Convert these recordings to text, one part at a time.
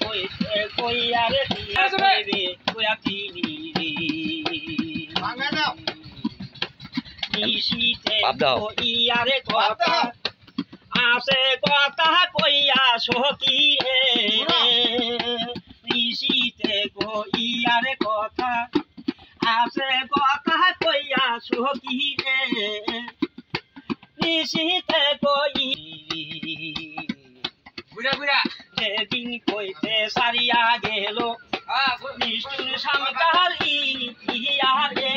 কইছে কইয়ারে দিয়া কইবে কইয়া তিনি নিশিতে কইয়ারে কথা আছে কথা কইয়া সখী রে নিশিতে কইয়ারে কথা আছে কথা কইয়া সখী রে নিশিতে কই বুড়া বুড়া যেদিন কইতে সারিয়া গেল নিষ্ঠুর স্বামী ইহারে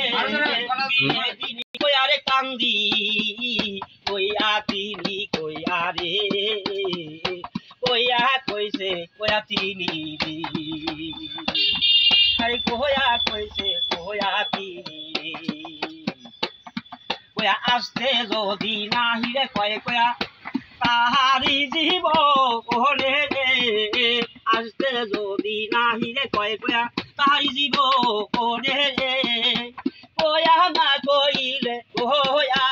যেদিন কইয়ারে কান্দি কইয়া তিনি কইয়া রে কইয়া কইছে কইয়া তিনি আরে কইয়া কইছে কইয়া তিনি কইয়া আসতে যদি নাহি রে কয় কইয়া তাহারি জীব ওরে রে আসতে যদি নাহি রে কয় কইয়া তাহারি জীব ওরে রে কইয়া না কইলে কইয়া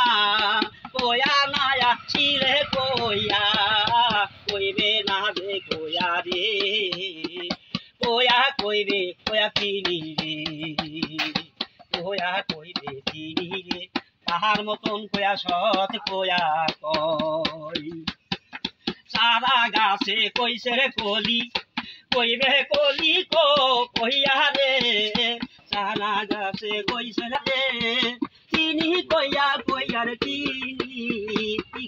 কইয়া না আসিলে কইয়া কইবে না রে কইয়া রে কইয়া কইবে কইয়া তিনি রে কইয়া কইবে তিনি রে তাহার মতন কইয়া সৎ কইয়া কই সারা গাছে কইছে রে কলি কইবে কলি কইয়া রে সারা গাছে কইছে রে তিনি কইয়া কইয়া রে তিনি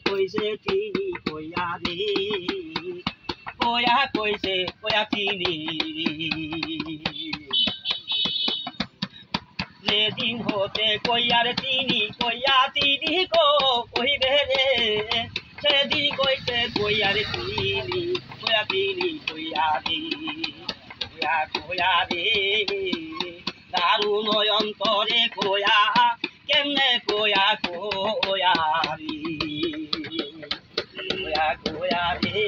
কইছে তিনি কইয়া রে কইয়া কইছে কইয়া তিনি যেদিন হতে কইয়ার তিনি কইবে রে সেদিন কইতে কইয়ার তিনি কইয়া রে কইয়া রে দারুণ অন্তরে কইয়া কেমনে কইয়া রে কইয়া রে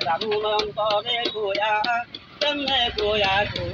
দারুণ অন্তরে কইয়া কেমনে কইয়া রে